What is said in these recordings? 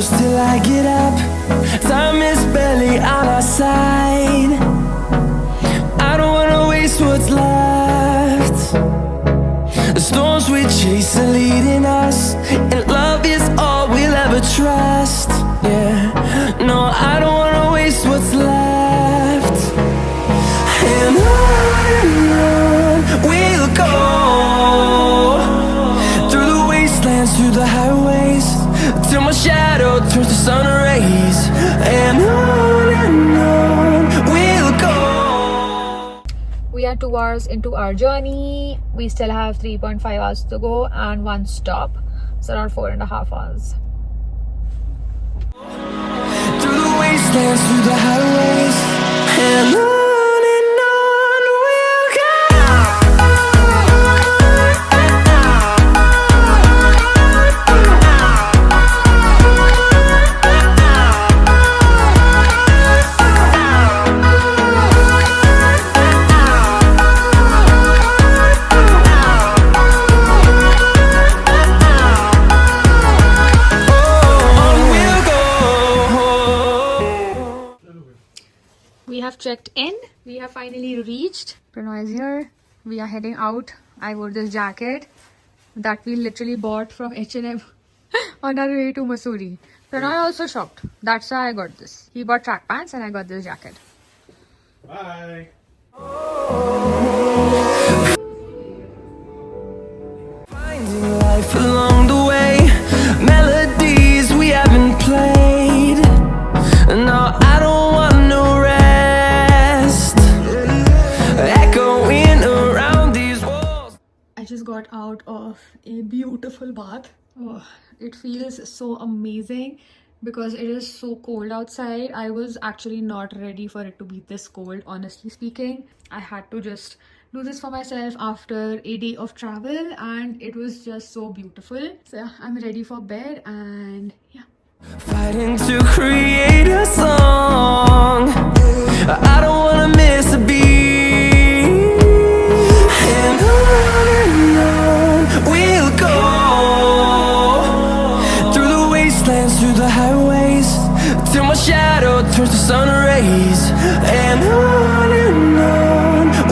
close till I get up. Time is barely on our side. I don't wanna waste what's left. The storms we chase are leading us, and love is all we'll ever trust. Yeah, no, I don't wanna waste what's left. And on we'll go, through the wastelands, through the highways, till my shadow turns to sun rays. And on we'll go. We are 2 hours into our journey. We still have 3.5 hours to go and one stop. So around 4.5 hours. Through the wastelands, through the highways, and on we'll go. We have checked in. We have finally reached. Pranoy is here. We are heading out. I wore this jacket that we literally bought from H&M on our way to Mussoorie. Pranoy also shopped. That's why I got this. He bought track pants and I got this jacket. Bye. Finding life along the way, melodies we haven't played. No, I don't want no rest, echoing around these walls. I just got out of a beautiful bath. Oh, it feels so amazing because it is so cold outside. I was actually not ready for it to be this cold, honestly speaking. I had to just do this for myself after a day of travel and it was just so beautiful. So yeah, I'm ready for bed and yeah. Fighting to create a song. I don't wanna miss a beat. And on we'll go, through the wastelands, through the highways, till my shadow turns to sun rays. And on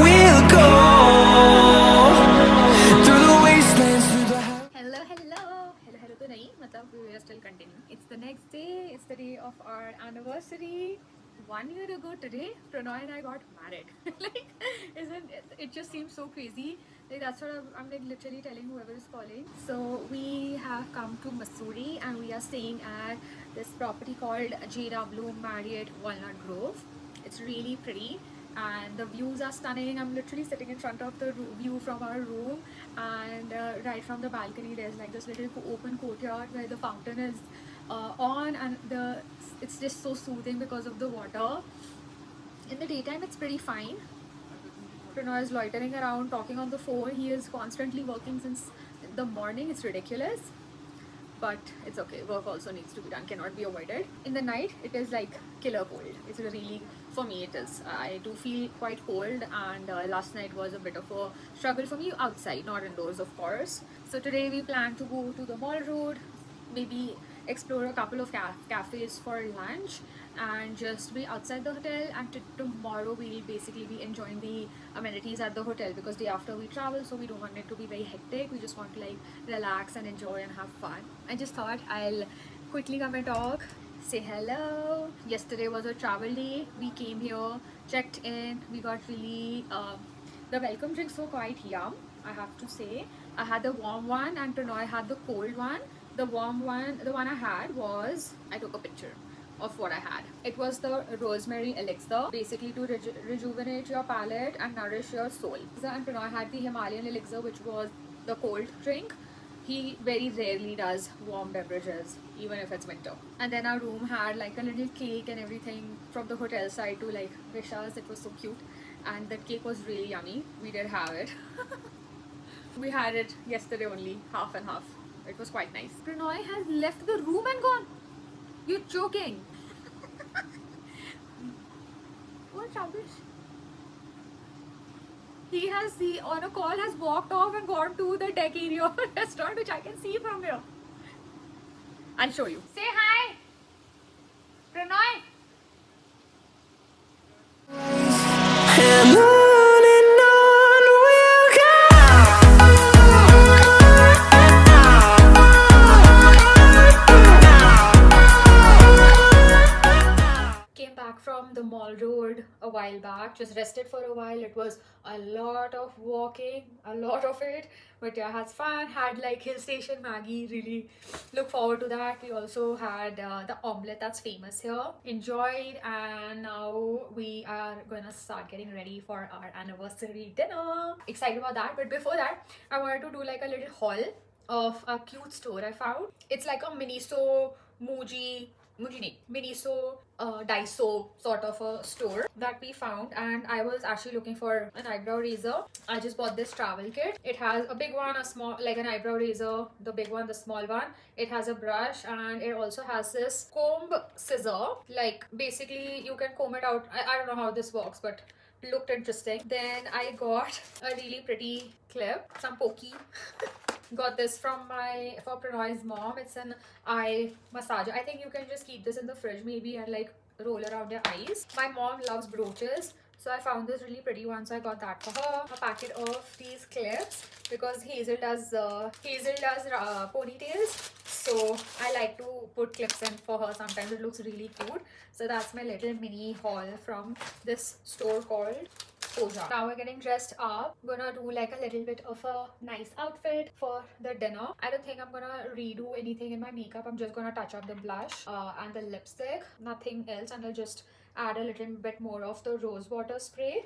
we'll go, through the wastelands, through the highways. Hello to nahi, matlab we are still continuing. It's the next day. It's the day of our anniversary. 1 year ago today, Pranoy and I got married. Like, isn't it just seems so crazy. Like that's what I'm like literally telling whoever is calling. So we have come to Mussoorie and we are staying at this property called JW Marriott Walnut Grove. It's really pretty and the views are stunning. I'm literally sitting in front of the view from our room and right from the balcony there's like this little open courtyard where the fountain is on and it's just so soothing because of the water. In the daytime it's pretty fine. Pranoy is loitering around talking on the phone. He is constantly working since the morning. It's ridiculous, but it's okay. Work also needs to be done, cannot be avoided. In the night it is like killer cold. It's really, for me it is. I do feel quite cold and last night was a bit of a struggle for me outside, not indoors of course. So today we plan to go to the Mall Road, maybe explore a couple of cafes for lunch and just be outside the hotel, and tomorrow we'll basically be enjoying the amenities at the hotel because day after we travel, so we don't want it to be very hectic. We just want to like relax and enjoy and have fun. I just thought I'll quickly come and talk, say hello. Yesterday was a travel day. We came here, checked in, we got really the welcome drinks were quite yum, I have to say. I had the warm one and Pranoy had the cold one. The warm one, the one I had was, I took a picture of what I had. It was the rosemary elixir, basically to rejuvenate your palate and nourish your soul. And Pranoy had the Himalayan elixir, which was the cold drink. He very rarely does warm beverages, even if it's winter. And then our room had like a little cake and everything from the hotel side to like wish us. It was so cute. And that cake was really yummy. We did have it. We had it yesterday only, half and half. It was quite nice. Pranoy has left the room and gone. You're joking. What rubbish. He on a call has walked off and gone to the deck area of the restaurant, which I can see from here. I'll show you. Say hi. back from the Mall Road a while back. Just rested for a while. It was a lot of walking, a lot of it. But yeah, had fun. Had like Hill Station Maggie. Really look forward to that. We also had the omelette that's famous here. Enjoyed, and now we are gonna start getting ready for our anniversary dinner. Excited about that. But before that, I wanted to do like a little haul of a cute store I found. It's like a Miniso, Miniso, Daiso sort of a store that we found, and I was actually looking for an eyebrow razor. I just bought this travel kit. It has a big one, a small, like an eyebrow razor, the big one, the small one. It has a brush, and it also has this comb scissor. Like basically you can comb it out. I don't know how this works, but looked interesting. Then I got a really pretty clip, some pokey. Got this for Pranoy's mom. It's an eye massager. I think you can just keep this in the fridge maybe and like roll around your eyes. My mom loves brooches, so I found this really pretty one, so I got that for her. A packet of these clips because Hazel does ponytails, so I like to put clips in for her. Sometimes it looks really cute. So that's my little mini haul from this store called Koja. Now we're getting dressed up. Gonna do like a little bit of a nice outfit for the dinner. I don't think I'm gonna redo anything in my makeup. I'm just gonna touch up the blush and the lipstick. Nothing else, and I'll just add a little bit more of the rose water spray.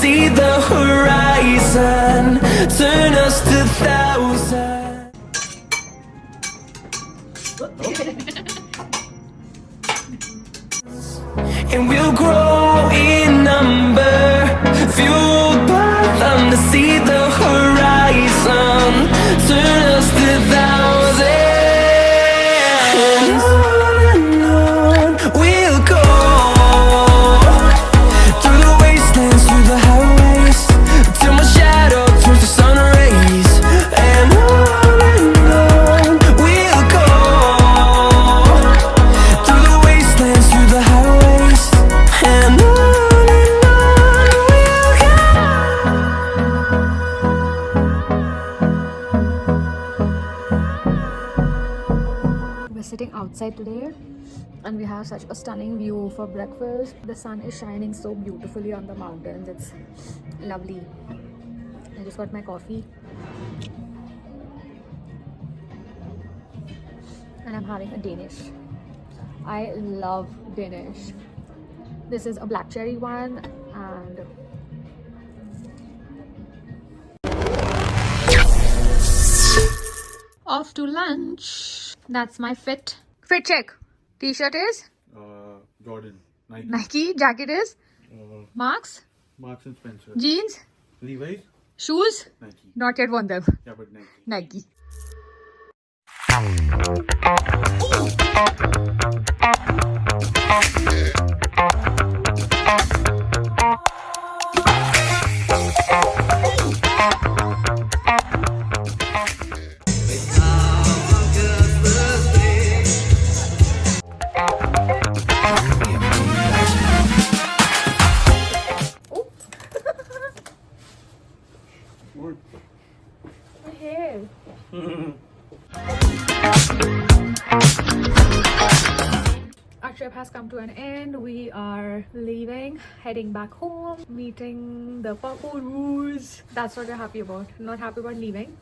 See the horizon, turn us to thousands. And we'll grow in number, fueled by them to see the horizon, turn us to thousands. And on we'll go, through the wastelands, through the highways, till my shadow turns to sun rays. And on we'll go, through the wastelands, through the highways, and on we'll go. We're sitting outside today and we have such a stunning view for breakfast. The sun is shining so beautifully on the mountains. It's lovely. I just got my coffee and I'm having a Danish. I love Danish. This is a black cherry one, and off to lunch. That's my fit check. T-shirt is Jordan. Nike. Jacket is Marks. Marks and Spencer. Jeans. Levi's. Shoes. Nike. Not yet worn them. Yeah, but Nike. Nike. My hair. Our trip has come to an end. We are leaving, heading back home, meeting the Papoos. That's what we're happy about. Not happy about leaving.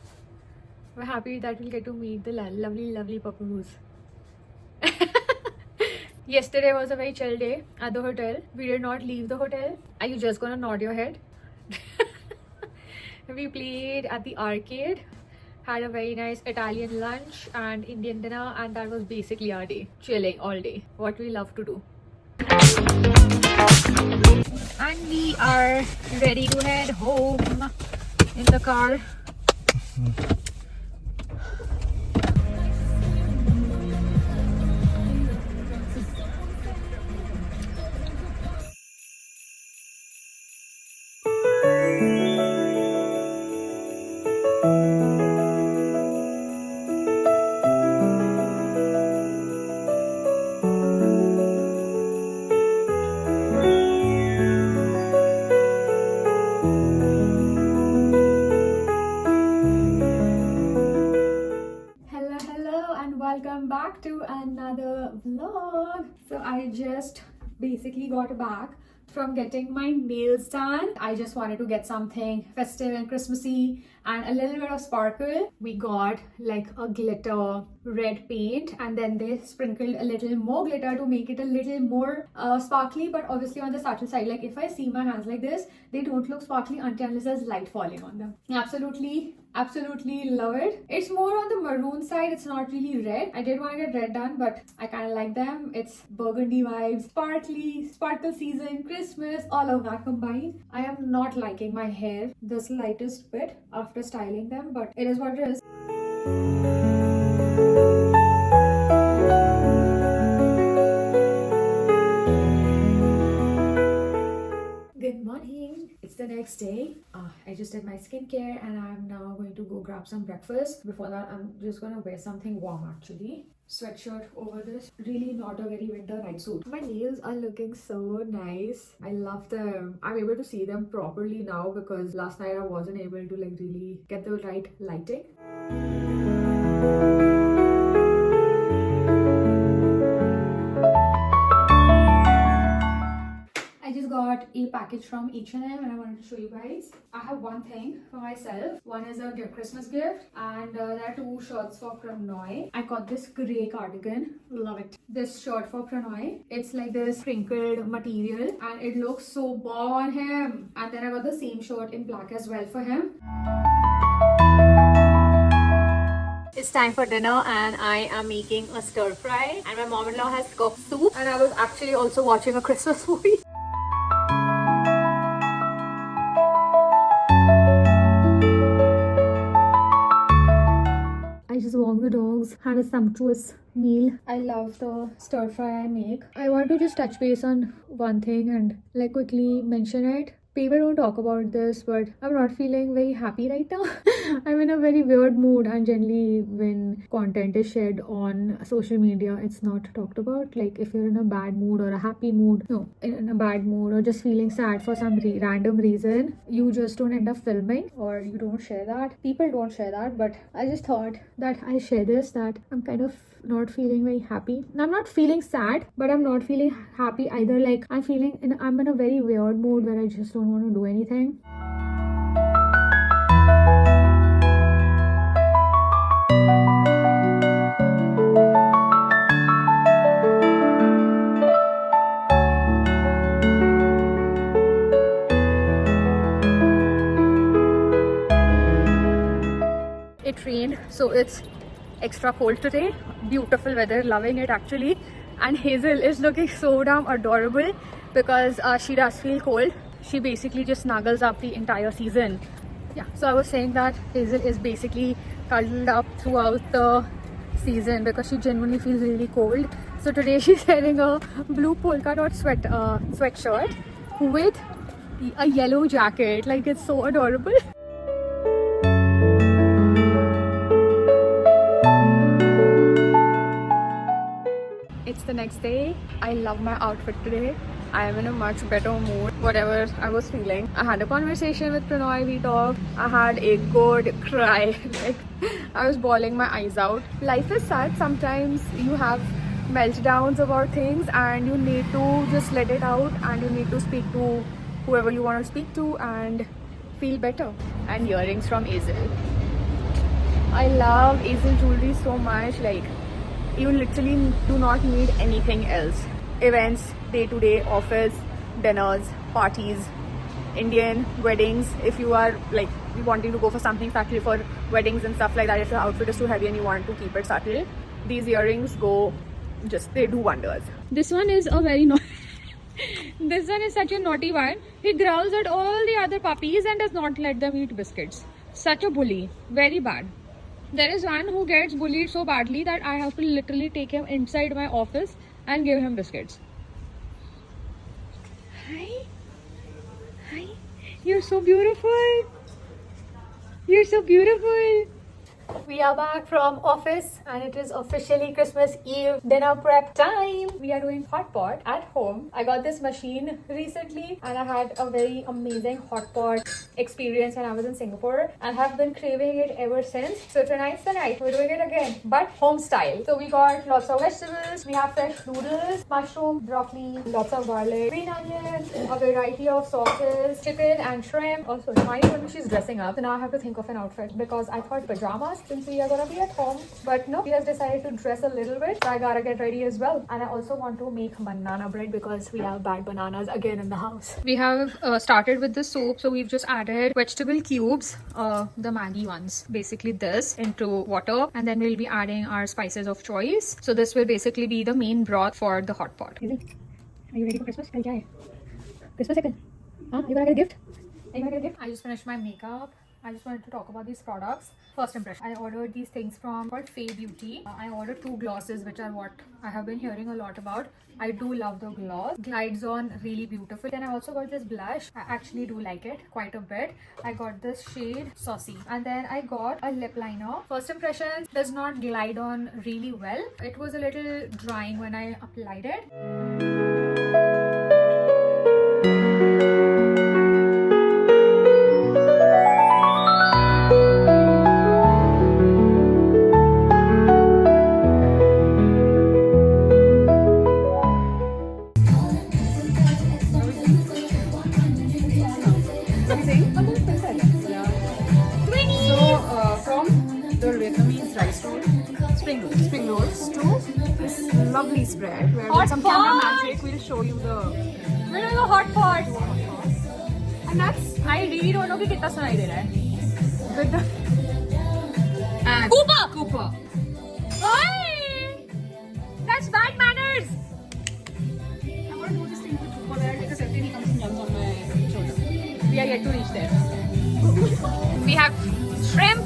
We're happy that we'll get to meet the lovely Papoos. Yesterday was a very chill day at the hotel. We did not leave the hotel. Are you just gonna nod your head? We played at the arcade, had a very nice Italian lunch and Indian dinner, and that was basically our day. Chilling all day. What we love to do. And we are ready to head home in the car. So I just basically got back from getting my nails done. I just wanted to get something festive and Christmassy and a little bit of sparkle. We got like a glitter red paint, and then they sprinkled a little more glitter to make it a little more sparkly, but obviously on the subtle side. Like if I see my hands like this, they don't look sparkly until unless there's light falling on them. Absolutely love it. It's more on the maroon side. It's not really red. I did want to get red done, but I kind of like them. It's burgundy vibes, sparkly, sparkle season, Christmas, all of that combined. I am not liking my hair the slightest bit after styling them, but it is what it is. Good morning. It's the next day. I just did my skincare and I'm now going to go grab some breakfast. Before that, I'm just gonna wear something warm actually. Sweatshirt over this. Really not a very winter night suit. My nails are looking so nice. I love them. I'm able to see them properly now because last night I wasn't able to like really get the right lighting. I just got a package from H&M and I wanted to show you guys. I have one thing for myself. One is a Christmas gift, and there are two shirts for Prannoy. I got this grey cardigan. Love it. This shirt for Prannoy. It's like this crinkled material and it looks so bomb on him. And then I got the same shirt in black as well for him. It's time for dinner and I am making a stir fry, and my mom-in-law has cooked soup, and I was actually also watching a Christmas movie. I just walked the dogs, had a sumptuous meal. I love the stir fry I make. I want to just touch base on one thing and like quickly mention it. People don't talk about this, but I'm not feeling very happy right now. I'm in a very weird mood, and generally when content is shared on social media, it's not talked about. Like if you're in a bad mood or a happy mood, no, in a bad mood or just feeling sad for some random reason, you just don't end up filming or you don't share that. People don't share that, but I just thought that I'll share this, that I'm kind of not feeling very happy. I'm not feeling sad, but I'm not feeling happy either. Like I'm in a very weird mood where I just don't want to do anything. It rained, so it's extra cold today. Beautiful weather, loving it actually. And Hazel is looking so damn adorable because she does feel cold. She basically just snuggles up the entire season. Yeah, so I was saying that Hazel is basically cuddled up throughout the season because she genuinely feels really cold. So today she's wearing a blue polka dot sweatshirt with a yellow jacket. Like, it's so adorable. It's the next day. I love my outfit today. I am in a much better mood, whatever I was feeling. I had a conversation with Prannoy, we talked. I had a good cry. Like, I was bawling my eyes out. Life is sad. Sometimes you have meltdowns about things and you need to just let it out, and you need to speak to whoever you want to speak to and feel better. And earrings from Hazel. I love Hazel jewelry so much. Like, you literally do not need anything else. Events, day-to-day, office, dinners, parties, Indian weddings. If you are like wanting to go for something subtle for weddings and stuff like that, if the outfit is too heavy and you want to keep it subtle, these earrings they do wonders. This one is a very this one is such a naughty one. He growls at all the other puppies and does not let them eat biscuits. Such a bully. Very bad. There is one who gets bullied so badly that I have to literally take him inside my office and give him biscuits. Hi. Hi. You're so beautiful. You're so beautiful. We are back from office and it is officially Christmas Eve dinner prep time. We are doing hot pot at home. I got this machine recently and I had a very amazing hot pot experience when I was in Singapore and have been craving it ever since. So tonight's the night. We're doing it again, but home style. So we got lots of vegetables. We have fresh noodles, mushroom, broccoli, lots of garlic, green onions, a variety of sauces, chicken and shrimp. Also, Maya told me she's dressing up. So now I have to think of an outfit because I thought pajamas since we are gonna be at home. But no, she has decided to dress a little bit. So I gotta get ready as well. And I also want to make banana bread because we have bad bananas again in the house. We have started with the soup. So we've just added vegetable cubes, the Maggi ones, basically this, into water. And then we'll be adding our spices of choice. So this will basically be the main broth for the hot pot. Are you ready for Christmas? Christmas second. Huh? You gonna get a gift? Are you gonna get a gift? I just finished my makeup. I just wanted to talk about these products. First impression, I ordered these things from called Faye Beauty. I ordered 2 glosses, which are what I have been hearing a lot about. I do love the gloss. Glides on really beautiful. Then I also got this blush. I actually do like it quite a bit. I got this shade Saucy. And then I got a lip liner. First impression, does not glide on really well. It was a little drying when I applied it. Spring rolls to this lovely spread where with some camera magic we'll show you the We're doing a hot pot. And that's, I really don't know कि कितना सुनाई दे रहा है. with the and Cooper. Oi! That's bad manners. I want to do this thing with Cooper where I take a selfie and he comes and jumps on my shoulder. We are yet to reach there. We have shrimp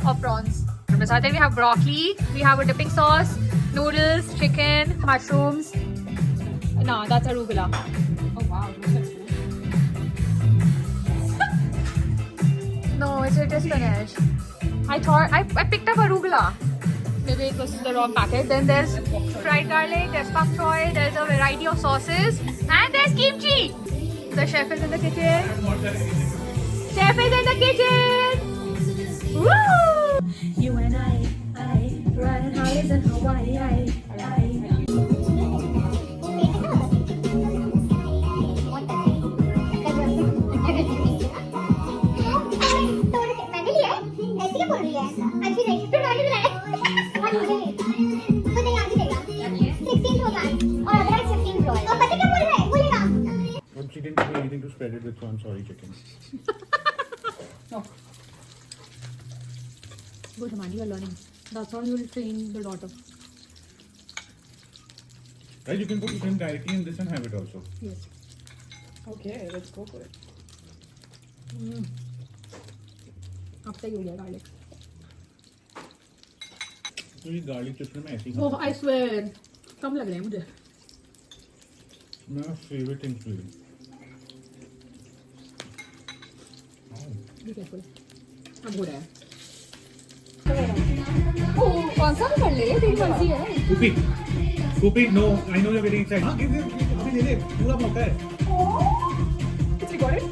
or prawns. Then we have broccoli. We have a dipping sauce, noodles, chicken, mushrooms. No, that's arugula. Oh wow, looks like food. No, it is spinach. I thought I picked up arugula. Maybe it was the wrong packet. Then there's fried garlic, there's pak choy, there's a variety of sauces, and there's kimchi. The chef is in the kitchen. Chef is in the kitchen. Woo! You and I riding holidays in Hawaii. But she didn't give me anything to spread it with, so I'm sorry, chicken. No. Good, man, you are learning. That's how you will train the daughter. Right, you can put chicken directly in this and have it also. Yes. Okay, let's go for it. अब सही हो गया garlic. तो ये garlic chips में ऐसे ही Oh, I swear. कम लग रहे हैं मुझे. मेरा favorite thing to eat. Be careful. अब हो रहा है. कौन सा भी कर ले, तेरी मर्जी है. Scoopy, no, I know you're getting excited. हाँ, give it, अभी ले ले, पूरा मौका है. It's recorded?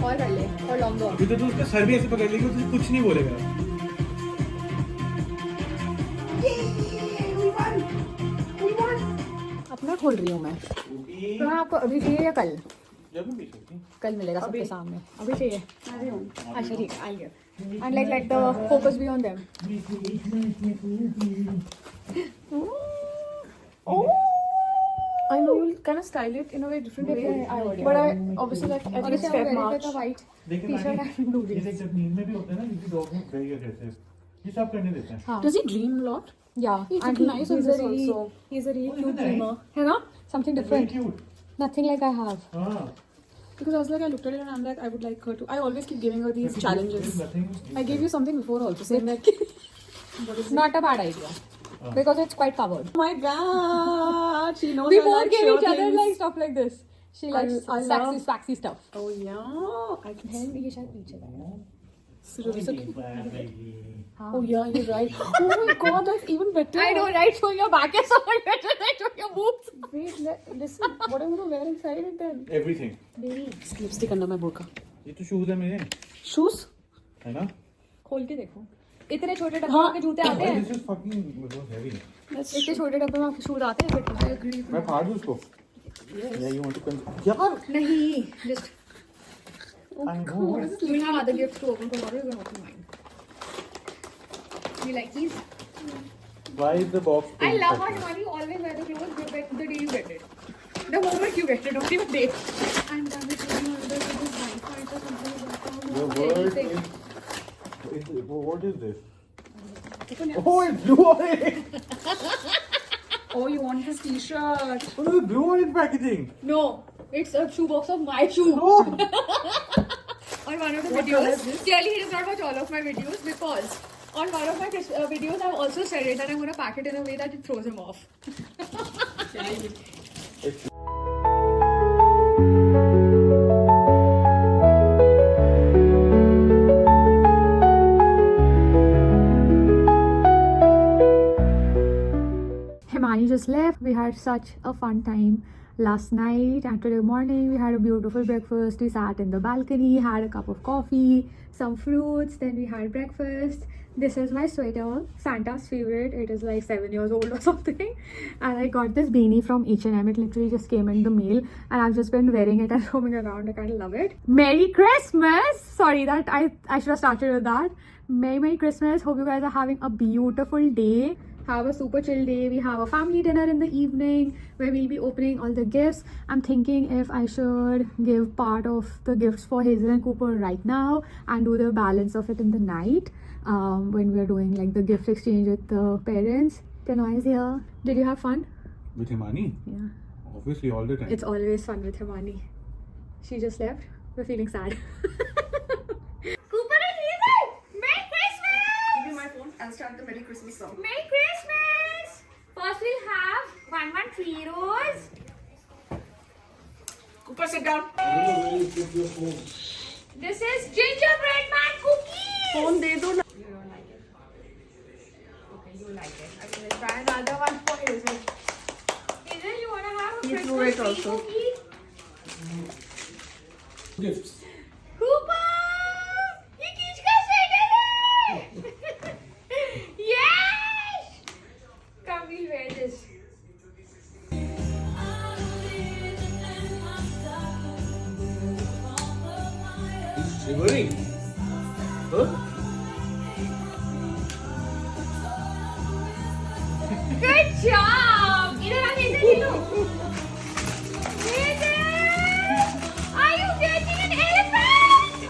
और कर ले, और longer. अभी तो तू उसका सर भी ऐसे पकड़ लेगी, तुझे कुछ नहीं बोलेगा. अपना खोल रही हूँ मैं. तो मैं आपको अभी चाहिए या कल? जब भी सकती. कल मिलेगा सबके सामने. अभी चाहिए. अभी हूँ. अच्छा ठीक है, I'll give. And like let the focus be on them. Oh! I know you'll kind of style it in a very different way. But I obviously like I think it's Feb March. white लेकिन t-shirt and blue ये jeans. देख जब नींद में भी होता है ना, ये dog में very aggressive. ये सब करने देते हैं. हाँ. Does he dream a lot? Yeah, He's and looking nice on he's this a really, also. he's a really Oh, cute isn't it dreamer. nice? है ना? Something It's very different. cute. Nothing like I have. हाँ. Because I was like, I looked at it and I'm like, I would like her to. I always keep giving her these There is challenges. nothing. I gave you something before also, saying like, what is it? Not a bad idea. Because it's quite covered. Oh my god, she knows We I both like give sure each other things. like stuff like this. She likes I sexy, love- swaxy stuff. Oh yeah, I can see. ये शायद पीछे का है. Oh yeah, you're right. Oh my god, that's even better. I know, right? Showing your back is so much better than showing your boobs. Wait, listen. What am I gonna wear inside it then? Everything. Lipstick under my burqa. ये तो shoes है मेरे, Shoes? है ना? खोल के देखो, इतने छोटे डब्बे में आपके जूते आते हैं? This is fucking बहुत heavy. इतने छोटे डब्बे में आपके शूज आते हैं? But I agree. मैं फाड़ दूँ उसको? Yeah, you want to यार? नहीं, just I know. you will have other gifts to open tomorrow. You can open mine. You like these? Why is the box? I love how Shivani always wear the clothes the day you get it. The moment you get it, don't even date. I'm done with you. There's this white part or something like that. The word is what is this? Open it. Oh, it's blue orange. Oh, you want this t-shirt? What is the blue orange packaging? No, it's a shoebox of my shoe. Oh. On one of the videos, clearly he does not watch all of my videos because on one of my videos I've also said it and I'm going to pack it in a way that it throws him off. Himani just left. We had such a fun time last night, and today morning we had a beautiful breakfast. We sat in the balcony, had a cup of coffee, some fruits, then we had breakfast. This is my sweater, Santa's favorite. It is like 7 years old or something, and I got this beanie from H&M. It literally just came in the mail and I've just been wearing it and roaming around. I kind of love it. Merry Christmas! Sorry that I should have started with that. Merry Christmas. Hope you guys are having a beautiful day. Have a super chill day. We have a family dinner in the evening where we'll be opening all the gifts. I'm thinking if I should give part of the gifts for Hazel and Cooper right now and do the balance of it in the night when we're doing like the gift exchange with the parents. Pranay is here. Did you have fun? With Himani? Yeah. Obviously, all the time. It's always fun with Himani. She just left. We're feeling sad. Cooper and Hazel! Merry Christmas! Give me my phone. I'll start the Merry Christmas song. Merry Christmas! First we'll have 113 Rose. Cooper, sit down. This is Gingerbread Man Cookies. Phone de do na. You don't like it. Okay, you like it. I will try another one for Hazel. Hazel, you wanna have a You threw Christmas it tree also. cookie? Gifts. Cooper! ये किस का sweater है? Yes! Come, we'll wear this. He's shivering. Huh? Good job! इधर आ Hazel, ले लो. Hazel! Are you getting an elephant?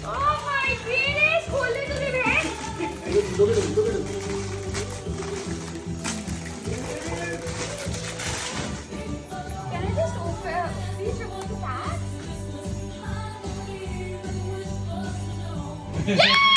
Oh my goodness! खोल दे तूने बहन. Look at him. Can I just please remove the tag? Yes!